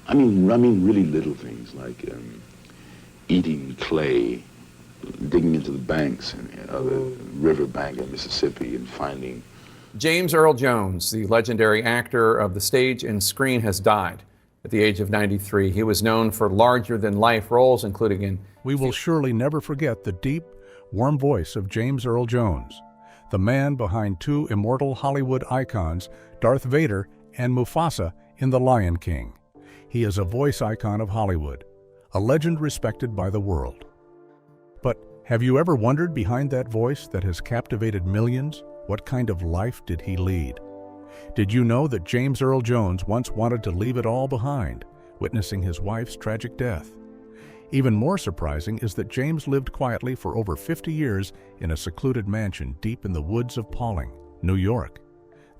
I mean, really little things like eating clay, digging into the banks of the river bank of Mississippi and finding. James Earl Jones, the legendary actor of the stage and screen, has died at the age of 93. He was known for larger-than-life roles, including in... We will surely never forget the deep, warm voice of James Earl Jones, the man behind two immortal Hollywood icons, Darth Vader and Mufasa in The Lion King. He is a voice icon of Hollywood, a legend respected by the world. But have you ever wondered behind that voice that has captivated millions? What kind of life did he lead? Did you know that James Earl Jones once wanted to leave it all behind, witnessing his wife's tragic death? Even more surprising is that James lived quietly for over 50 years in a secluded mansion deep in the woods of Pawling, New York.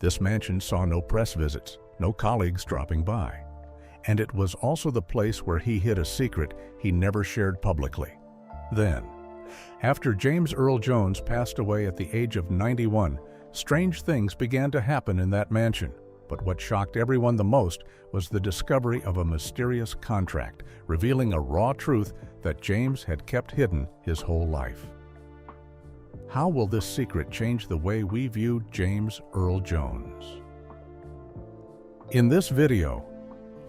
This mansion saw no press visits, no colleagues dropping by. And it was also the place where he hid a secret he never shared publicly. Then, after James Earl Jones passed away at the age of 91, strange things began to happen in that mansion. But what shocked everyone the most was the discovery of a mysterious contract, revealing a raw truth that James had kept hidden his whole life. How will this secret change the way we view James Earl Jones? In this video,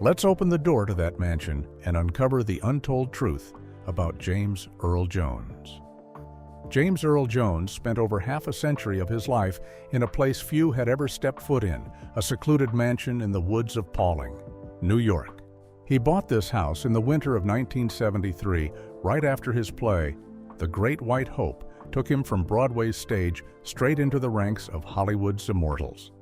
let's open the door to that mansion and uncover the untold truth about James Earl Jones. James Earl Jones spent over half a century of his life in a place few had ever stepped foot in, a secluded mansion in the woods of Pawling, New York. He bought this house in the winter of 1973, right after his play, The Great White Hope, took him from Broadway's stage straight into the ranks of Hollywood's immortals.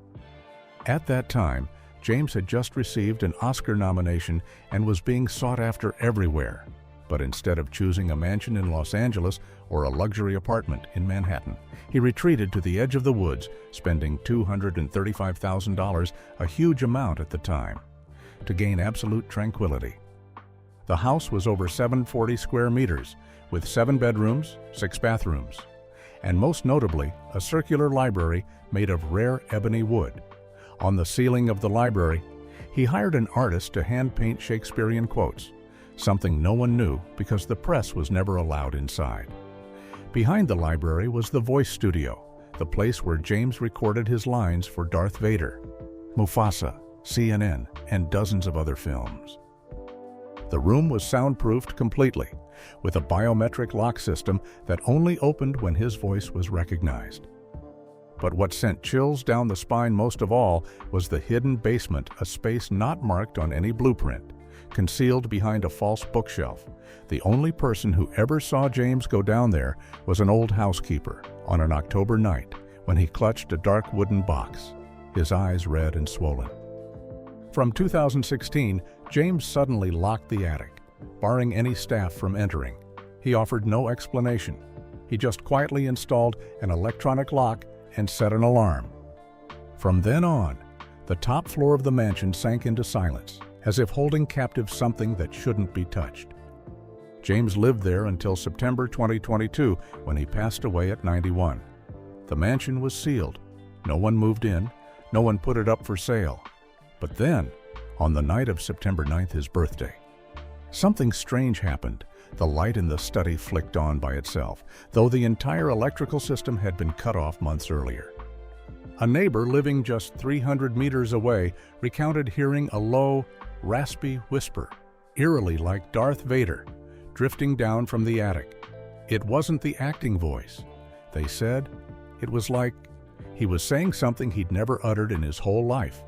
At that time, James had just received an Oscar nomination and was being sought after everywhere. But instead of choosing a mansion in Los Angeles or a luxury apartment in Manhattan, he retreated to the edge of the woods, spending $235,000, a huge amount at the time, to gain absolute tranquility. The house was over 740 square meters, with 7 bedrooms, 6 bathrooms, and most notably, a circular library made of rare ebony wood. On the ceiling of the library, he hired an artist to hand-paint Shakespearean quotes, something no one knew because the press was never allowed inside. Behind the library was the voice studio, the place where James recorded his lines for Darth Vader, Mufasa, CNN, and dozens of other films. The room was soundproofed completely, with a biometric lock system that only opened when his voice was recognized. But what sent chills down the spine most of all was the hidden basement, a space not marked on any blueprint, concealed behind a false bookshelf. The only person who ever saw James go down there was an old housekeeper on an October night when he clutched a dark wooden box, his eyes red and swollen. From 2016, James suddenly locked the attic, barring any staff from entering. He offered no explanation. He just quietly installed an electronic lock and set an alarm. From then on, the top floor of the mansion sank into silence, as if holding captive something that shouldn't be touched. James lived there until September 2022, when he passed away at 91. The mansion was sealed. No one moved in. No one put it up for sale. But then, on the night of September 9th, his birthday, something strange happened. The light in the study flicked on by itself, though the entire electrical system had been cut off months earlier. A neighbor living just 300 meters away recounted hearing a low, raspy whisper, eerily like Darth Vader, drifting down from the attic. It wasn't the acting voice. They said it was like he was saying something he'd never uttered in his whole life.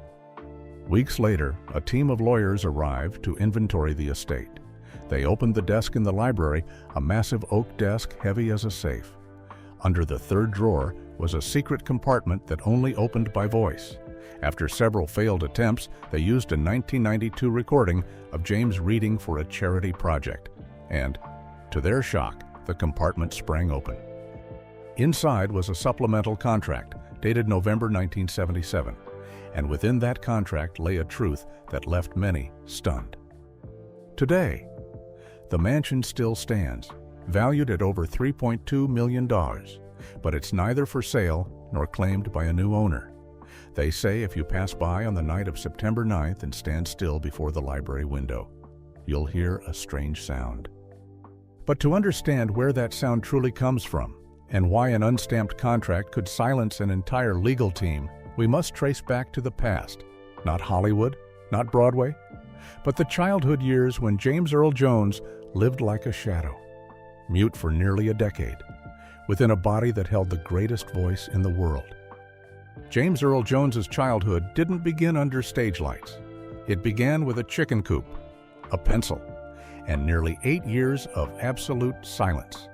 Weeks later, a team of lawyers arrived to inventory the estate. They opened the desk in the library, a massive oak desk heavy as a safe. Under the third drawer was a secret compartment that only opened by voice. After several failed attempts, they used a 1992 recording of James reading for a charity project. And, to their shock, the compartment sprang open. Inside was a supplemental contract, dated November 1977. And within that contract lay a truth that left many stunned. Today, the mansion still stands, valued at over $3.2 million, but it's neither for sale nor claimed by a new owner. They say if you pass by on the night of September 9th and stand still before the library window, you'll hear a strange sound. But to understand where that sound truly comes from and why an unstamped contract could silence an entire legal team, we must trace back to the past. Not Hollywood, not Broadway, but the childhood years when James Earl Jones lived like a shadow, mute for nearly a decade, within a body that held the greatest voice in the world. James Earl Jones's childhood didn't begin under stage lights. It began with a chicken coop, a pencil, and nearly 8 years of absolute silence.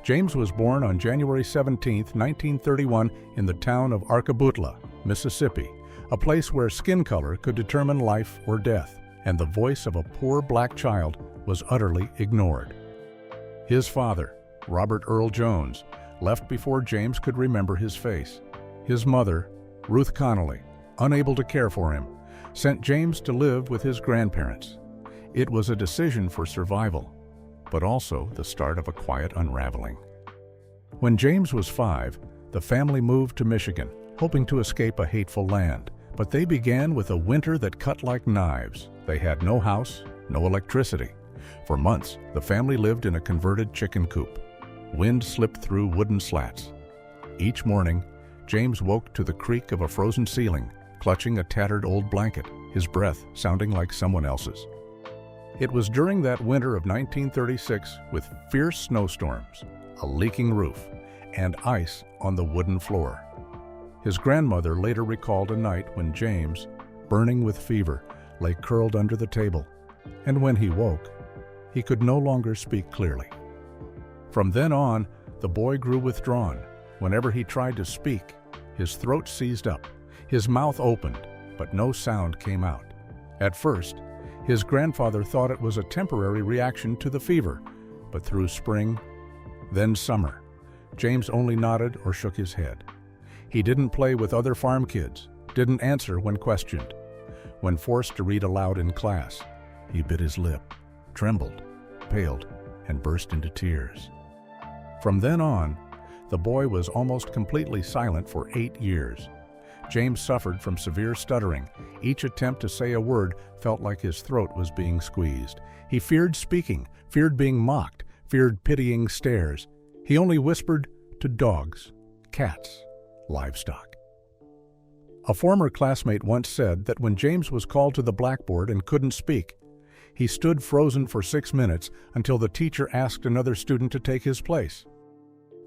James was born on January 17, 1931, in the town of Arcabutla, Mississippi, a place where skin color could determine life or death, and the voice of a poor black child was utterly ignored. His father, Robert Earl Jones, left before James could remember his face. His mother, Ruth Connolly, unable to care for him, sent James to live with his grandparents. It was a decision for survival, but also the start of a quiet unraveling. When James was 5, the family moved to Michigan, hoping to escape a hateful land. But they began with a winter that cut like knives. They had no house, no electricity. For months, the family lived in a converted chicken coop. Wind slipped through wooden slats. Each morning, James woke to the creak of a frozen ceiling, clutching a tattered old blanket, his breath sounding like someone else's. It was during that winter of 1936, with fierce snowstorms, a leaking roof, and ice on the wooden floor. His grandmother later recalled a night when James, burning with fever, lay curled under the table, and when he woke, he could no longer speak clearly. From then on, the boy grew withdrawn. Whenever he tried to speak, his throat seized up, his mouth opened, but no sound came out. At first, his grandfather thought it was a temporary reaction to the fever, but through spring, then summer, James only nodded or shook his head. He didn't play with other farm kids, didn't answer when questioned. When forced to read aloud in class, he bit his lip, trembled, paled, and burst into tears. From then on, the boy was almost completely silent for 8 years. James suffered from severe stuttering. Each attempt to say a word felt like his throat was being squeezed. He feared speaking, feared being mocked, feared pitying stares. He only whispered to dogs, cats, livestock. A former classmate once said that when James was called to the blackboard and couldn't speak, he stood frozen for 6 minutes until the teacher asked another student to take his place.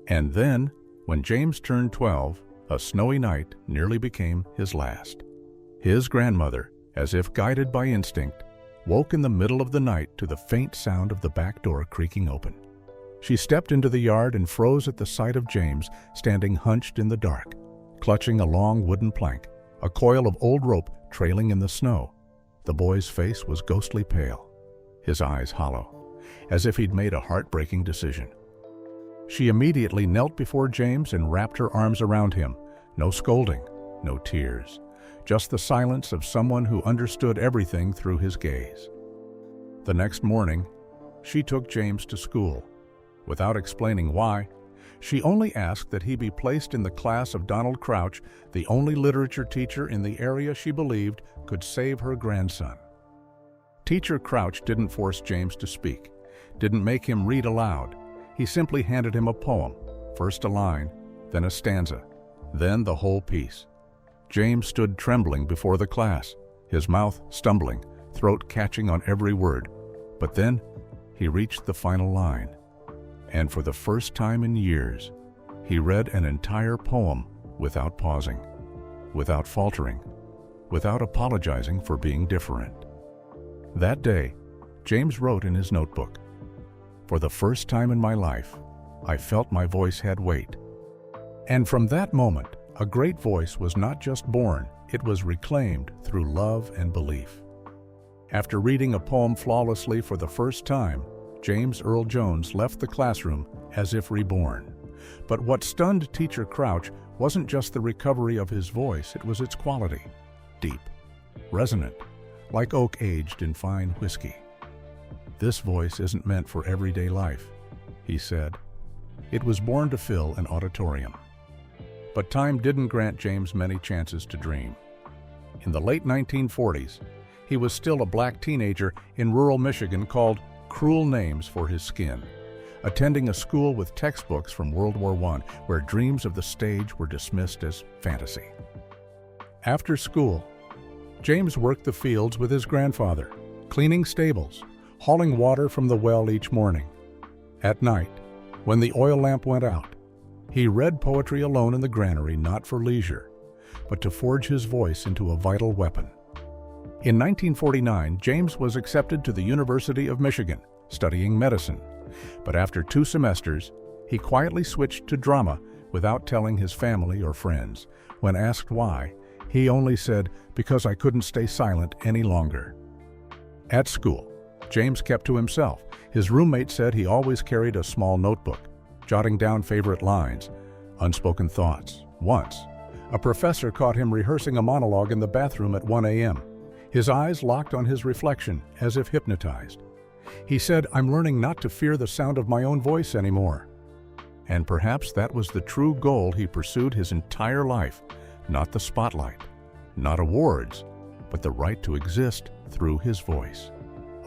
And then, when James turned 12, a snowy night nearly became his last. His grandmother, as if guided by instinct, woke in the middle of the night to the faint sound of the back door creaking open. She stepped into the yard and froze at the sight of James standing hunched in the dark, clutching a long wooden plank, a coil of old rope trailing in the snow. The boy's face was ghostly pale, his eyes hollow, as if he'd made a heartbreaking decision. She immediately knelt before James and wrapped her arms around him. No scolding, no tears, just the silence of someone who understood everything through his gaze. The next morning, she took James to school. Without explaining why, she only asked that he be placed in the class of Donald Crouch, the only literature teacher in the area she believed could save her grandson. Teacher Crouch didn't force James to speak, didn't make him read aloud. He simply handed him a poem, first a line, then a stanza, then the whole piece. James stood trembling before the class, his mouth stumbling, throat catching on every word. But then he reached the final line, and for the first time in years, he read an entire poem without pausing, without faltering, without apologizing for being different. That day, James wrote in his notebook, "For the first time in my life, I felt my voice had weight." And from that moment, a great voice was not just born, it was reclaimed through love and belief. After reading a poem flawlessly for the first time, James Earl Jones left the classroom as if reborn. But what stunned Teacher Crouch wasn't just the recovery of his voice, it was its quality. Deep, resonant, like oak aged in fine whiskey. "This voice isn't meant for everyday life," he said. "It was born to fill an auditorium." But time didn't grant James many chances to dream. In the late 1940s, he was still a black teenager in rural Michigan called cruel names for his skin, attending a school with textbooks from World War I where dreams of the stage were dismissed as fantasy. After school, James worked the fields with his grandfather, cleaning stables, hauling water from the well each morning. At night, when the oil lamp went out, he read poetry alone in the granary, not for leisure, but to forge his voice into a vital weapon. In 1949, James was accepted to the University of Michigan, studying medicine. But after 2 semesters, he quietly switched to drama without telling his family or friends. When asked why, he only said, "Because I couldn't stay silent any longer." At school, James kept to himself. His roommate said he always carried a small notebook, jotting down favorite lines, unspoken thoughts. Once, a professor caught him rehearsing a monologue in the bathroom at 1 a.m. His eyes locked on his reflection, as if hypnotized. He said, "I'm learning not to fear the sound of my own voice anymore." And perhaps that was the true goal he pursued his entire life, not the spotlight, not awards, but the right to exist through his voice.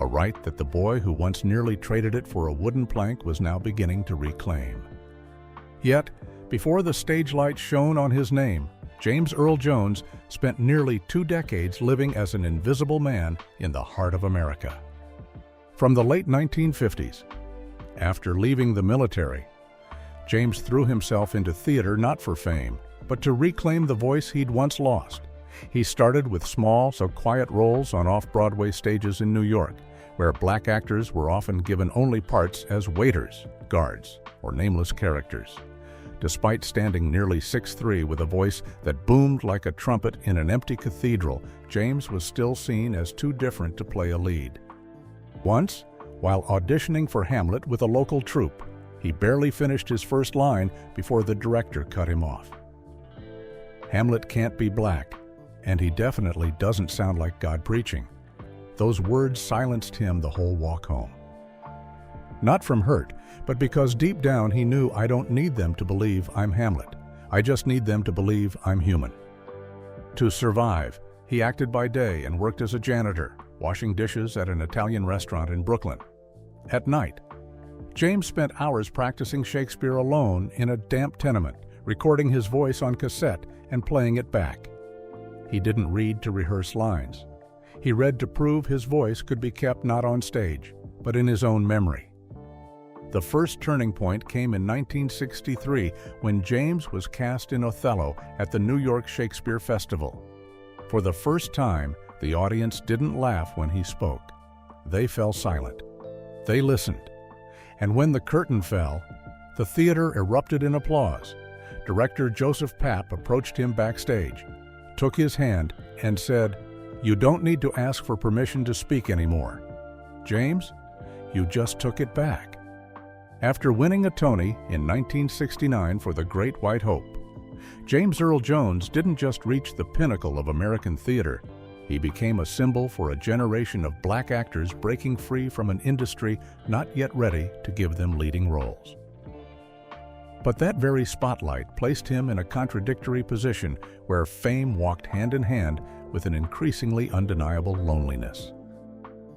A right that the boy who once nearly traded it for a wooden plank was now beginning to reclaim. Yet, before the stage light shone on his name, James Earl Jones spent nearly 2 decades living as an invisible man in the heart of America. From the late 1950s, after leaving the military, James threw himself into theater not for fame, but to reclaim the voice he'd once lost. He started with small, so quiet roles on off-Broadway stages in New York, where black actors were often given only parts as waiters, guards, or nameless characters. Despite standing nearly 6'3" with a voice that boomed like a trumpet in an empty cathedral, James was still seen as too different to play a lead. Once, while auditioning for Hamlet with a local troupe, he barely finished his first line before the director cut him off. Hamlet can't be black, and he definitely doesn't sound like God preaching. Those words silenced him the whole walk home. Not from hurt, but because deep down he knew, "I don't need them to believe I'm Hamlet. I just need them to believe I'm human." To survive, he acted by day and worked as a janitor, washing dishes at an Italian restaurant in Brooklyn. At night, James spent hours practicing Shakespeare alone in a damp tenement, recording his voice on cassette and playing it back. He didn't read to rehearse lines. He read to prove his voice could be kept not on stage, but in his own memory. The first turning point came in 1963 when James was cast in Othello at the New York Shakespeare Festival. For the first time, the audience didn't laugh when he spoke. They fell silent. They listened. And when the curtain fell, the theater erupted in applause. Director Joseph Papp approached him backstage, took his hand, and said, "You don't need to ask for permission to speak anymore. James, you just took it back." After winning a Tony in 1969 for The Great White Hope, James Earl Jones didn't just reach the pinnacle of American theater. He became a symbol for a generation of black actors breaking free from an industry not yet ready to give them leading roles. But that very spotlight placed him in a contradictory position where fame walked hand in hand with an increasingly undeniable loneliness.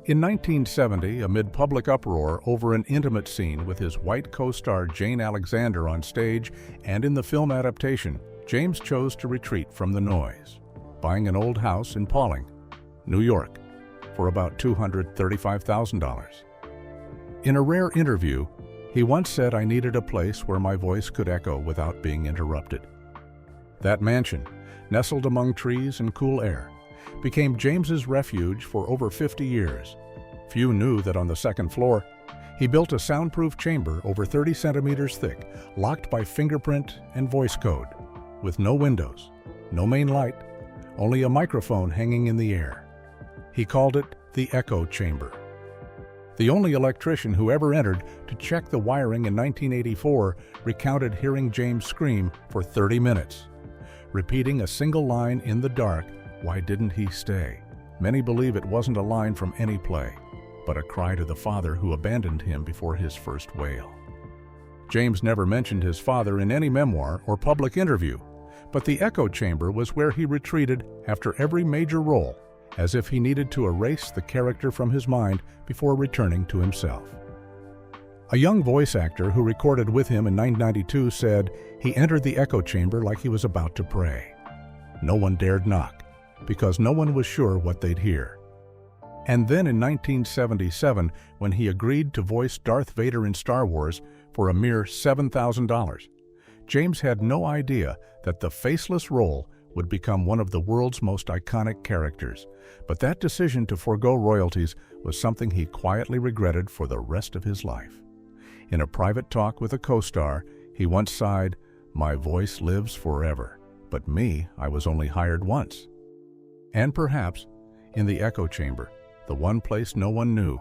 In 1970, amid public uproar over an intimate scene with his white co-star Jane Alexander on stage and in the film adaptation, James chose to retreat from the noise, buying an old house in Pawling, New York, for about $235,000. In a rare interview, he once said, "I needed a place where my voice could echo without being interrupted." That mansion, nestled among trees and cool air, became James's refuge for over 50 years. Few knew that on the second floor, he built a soundproof chamber over 30 centimeters thick, locked by fingerprint and voice code, with no windows, no main light, only a microphone hanging in the air. He called it the Echo Chamber. The only electrician who ever entered to check the wiring in 1984 recounted hearing James scream for 30 minutes, repeating a single line in the dark, "Why didn't he stay?" Many believe it wasn't a line from any play, but a cry to the father who abandoned him before his first wail. James never mentioned his father in any memoir or public interview, But the echo chamber was where he retreated after every major role, as if he needed to erase the character from his mind before returning to himself. A young voice actor who recorded with him in 1992 said he entered the echo chamber like he was about to pray. No one dared knock, because no one was sure what they'd hear. And then in 1977, when he agreed to voice Darth Vader in Star Wars for a mere $7,000, James had no idea that the faceless role would become one of the world's most iconic characters. But that decision to forego royalties was something he quietly regretted for the rest of his life. In a private talk with a co-star, he once sighed, "My voice lives forever, but me, I was only hired once." And perhaps, in the echo chamber, the one place no one knew,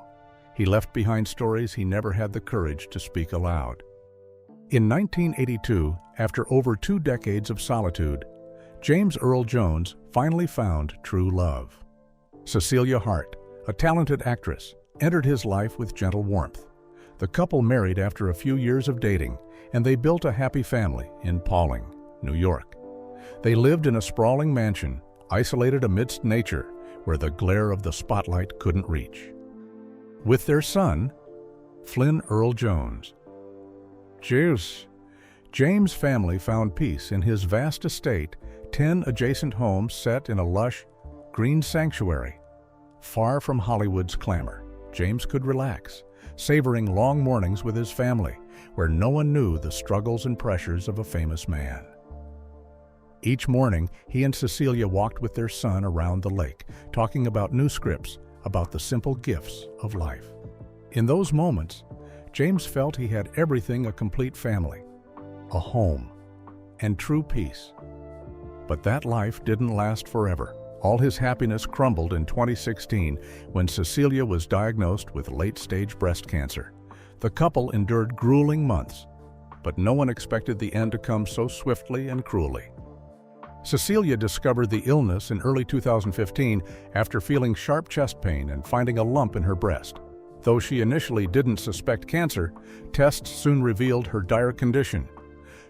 he left behind stories he never had the courage to speak aloud. In 1982, after over 2 decades of solitude, James Earl Jones finally found true love. Cecilia Hart, a talented actress, entered his life with gentle warmth. The couple married after a few years of dating, and they built a happy family in Pawling, New York. They lived in a sprawling mansion, isolated amidst nature, where the glare of the spotlight couldn't reach. With their son, Flynn Earl Jones. James' family found peace in his vast estate, 10 adjacent homes set in a lush, green sanctuary. Far from Hollywood's clamor, James could relax, savoring long mornings with his family, where no one knew the struggles and pressures of a famous man. Each morning, he and Cecilia walked with their son around the lake, talking about new scripts, about the simple gifts of life. In those moments, James felt he had everything a complete family, a home, and true peace. But that life didn't last forever. All his happiness crumbled in 2016 when Cecilia was diagnosed with late-stage breast cancer. The couple endured grueling months, but no one expected the end to come so swiftly and cruelly. Cecilia discovered the illness in early 2015 after feeling sharp chest pain and finding a lump in her breast. Though she initially didn't suspect cancer, tests soon revealed her dire condition.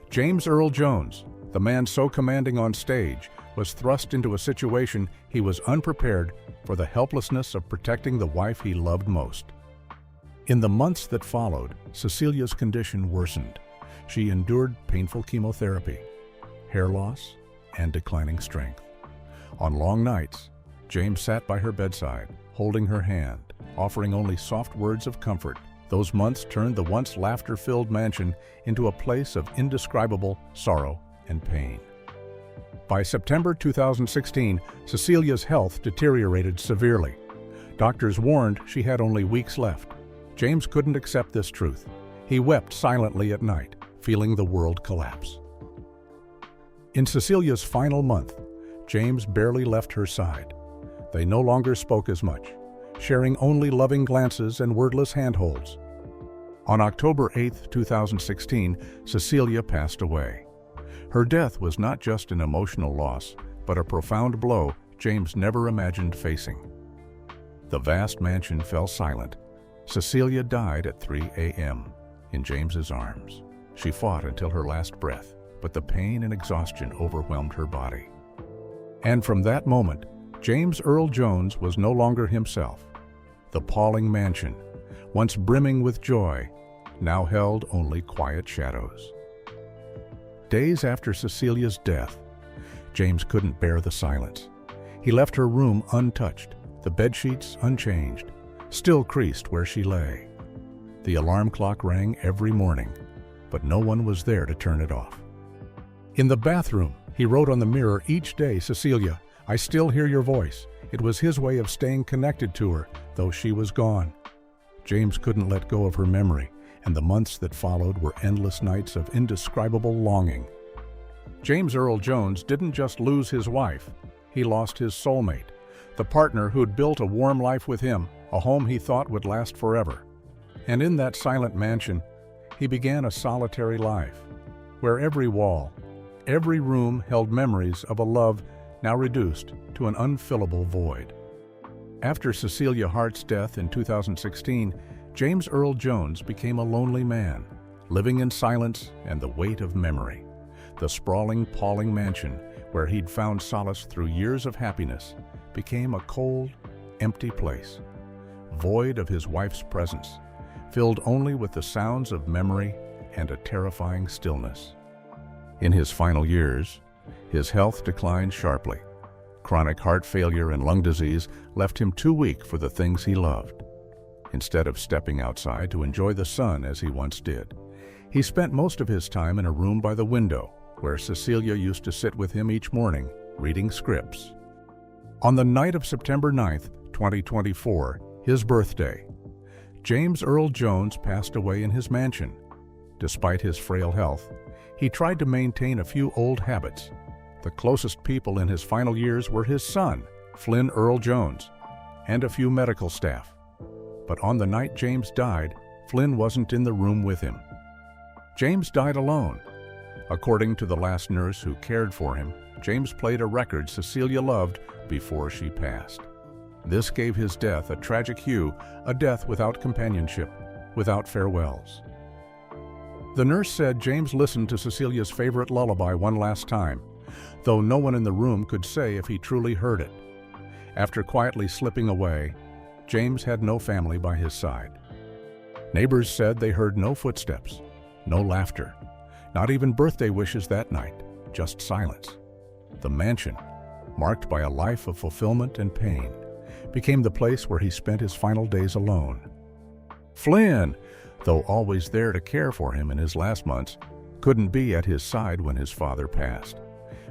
James Earl Jones, the man so commanding on stage, was thrust into a situation he was unprepared for, the helplessness of protecting the wife he loved most. In the months that followed, Cecilia's condition worsened. She endured painful chemotherapy, hair loss, and declining strength. On long nights, James sat by her bedside, holding her hand, offering only soft words of comfort. Those months turned the once laughter-filled mansion into a place of indescribable sorrow and pain. By September 2016, Cecilia's health deteriorated severely. Doctors warned she had only weeks left. James couldn't accept this truth. He wept silently at night, feeling the world collapse. In Cecilia's final month, James barely left her side. They no longer spoke as much, sharing only loving glances and wordless handholds. On October 8, 2016, Cecilia passed away. Her death was not just an emotional loss, but a profound blow James never imagined facing. The vast mansion fell silent. Cecilia died at 3 a.m. in James's arms. She fought until her last breath, but the pain and exhaustion overwhelmed her body. And from that moment, James Earl Jones was no longer himself. The Pawling mansion, once brimming with joy, now held only quiet shadows. Days after Cecilia's death, James couldn't bear the silence. He left her room untouched, the bedsheets unchanged, still creased where she lay. The alarm clock rang every morning, but no one was there to turn it off. In the bathroom, he wrote on the mirror each day, "Cecilia, I still hear your voice." It was his way of staying connected to her, though she was gone. James couldn't let go of her memory, and the months that followed were endless nights of indescribable longing. James Earl Jones didn't just lose his wife, he lost his soulmate, the partner who'd built a warm life with him, a home he thought would last forever. And in that silent mansion, he began a solitary life, where every wall, every room held memories of a love now reduced to an unfillable void. After Cecilia Hart's death in 2016, James Earl Jones became a lonely man, living in silence and the weight of memory. The sprawling Pawling mansion, where he'd found solace through years of happiness, became a cold, empty place, void of his wife's presence, filled only with the sounds of memory and a terrifying stillness. In his final years, his health declined sharply. Chronic heart failure and lung disease left him too weak for the things he loved. Instead of stepping outside to enjoy the sun as he once did, he spent most of his time in a room by the window, where Cecilia used to sit with him each morning, reading scripts. On the night of September 9th, 2024, his birthday, James Earl Jones passed away in his mansion. Despite his frail health, he tried to maintain a few old habits. The closest people in his final years were his son, Flynn Earl Jones, and a few medical staff. But on the night James died, Flynn wasn't in the room with him. James died alone. According to the last nurse who cared for him, James played a record Cecilia loved before she passed. This gave his death a tragic hue, a death without companionship, without farewells. The nurse said James listened to Cecilia's favorite lullaby one last time, though no one in the room could say if he truly heard it. After quietly slipping away, James had no family by his side. Neighbors said they heard no footsteps, no laughter, not even birthday wishes that night, just silence. The mansion, marked by a life of fulfillment and pain, became the place where he spent his final days alone. Flynn, though always there to care for him in his last months, couldn't be at his side when his father passed.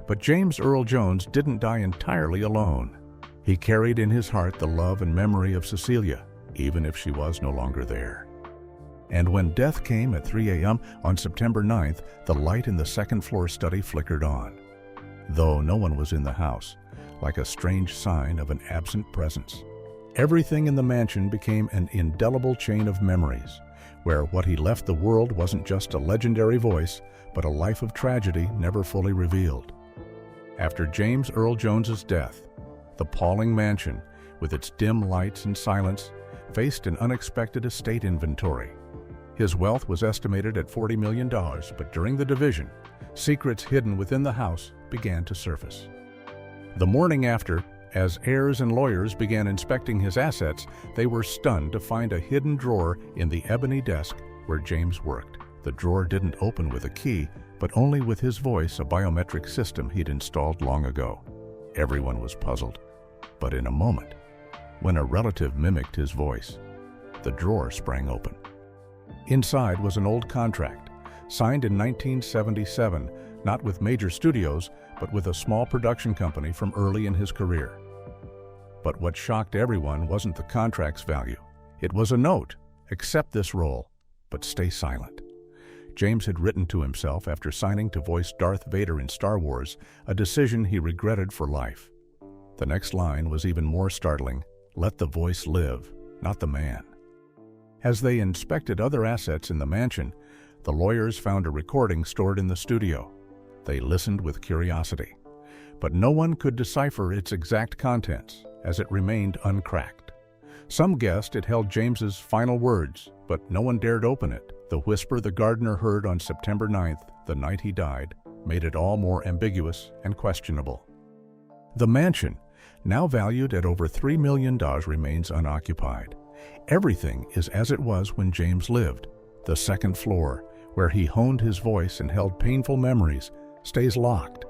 But James Earl Jones didn't die entirely alone. He carried in his heart the love and memory of Cecilia, even if she was no longer there. And when death came at 3 a.m. on September 9th, the light in the second-floor study flickered on. Though no one was in the house, like a strange sign of an absent presence. Everything in the mansion became an indelible chain of memories, where what he left the world wasn't just a legendary voice, but a life of tragedy never fully revealed. After James Earl Jones's death, the Pawling mansion, with its dim lights and silence, faced an unexpected estate inventory. His wealth was estimated at $40 million, but during the division, secrets hidden within the house began to surface. The morning after, as heirs and lawyers began inspecting his assets, they were stunned to find a hidden drawer in the ebony desk where James worked. The drawer didn't open with a key, but only with his voice, a biometric system he'd installed long ago. Everyone was puzzled. But in a moment, when a relative mimicked his voice, the drawer sprang open. Inside was an old contract, signed in 1977, not with major studios, but with a small production company from early in his career. But what shocked everyone wasn't the contract's value. It was a note: accept this role, but stay silent. James had written to himself after signing to voice Darth Vader in Star Wars, a decision he regretted for life. The next line was even more startling: let the voice live, not the man. As they inspected other assets in the mansion, the lawyers found a recording stored in the studio. They listened with curiosity, but no one could decipher its exact contents, as it remained uncracked. Some guessed it held James's final words, but no one dared open it. The whisper the gardener heard on September 9th, the night he died, made it all more ambiguous and questionable. The mansion, now valued at over $3 million, remains unoccupied. Everything is as it was when James lived. The second floor, where he honed his voice and held painful memories, stays locked.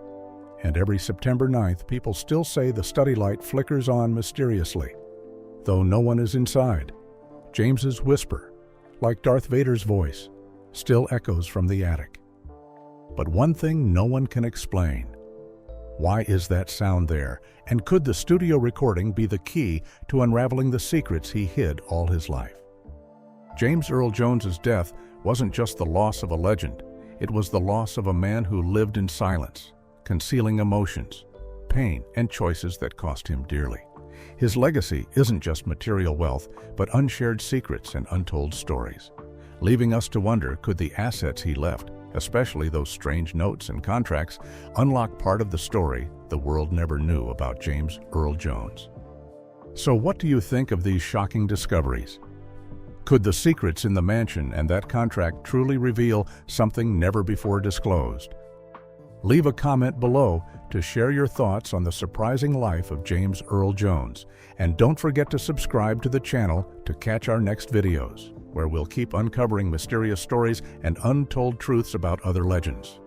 And every September 9th, people still say the study light flickers on mysteriously. Though no one is inside, James's whisper, like Darth Vader's voice, still echoes from the attic. But one thing no one can explain: why is that sound there? And could the studio recording be the key to unraveling the secrets he hid all his life? James Earl Jones's death wasn't just the loss of a legend. It was the loss of a man who lived in silence, concealing emotions, pain, and choices that cost him dearly. His legacy isn't just material wealth, but unshared secrets and untold stories, leaving us to wonder, could the assets he left, especially those strange notes and contracts, unlock part of the story the world never knew about James Earl Jones? So what do you think of these shocking discoveries? Could the secrets in the mansion and that contract truly reveal something never before disclosed? Leave a comment below to share your thoughts on the surprising life of James Earl Jones. And don't forget to subscribe to the channel to catch our next videos, where we'll keep uncovering mysterious stories and untold truths about other legends.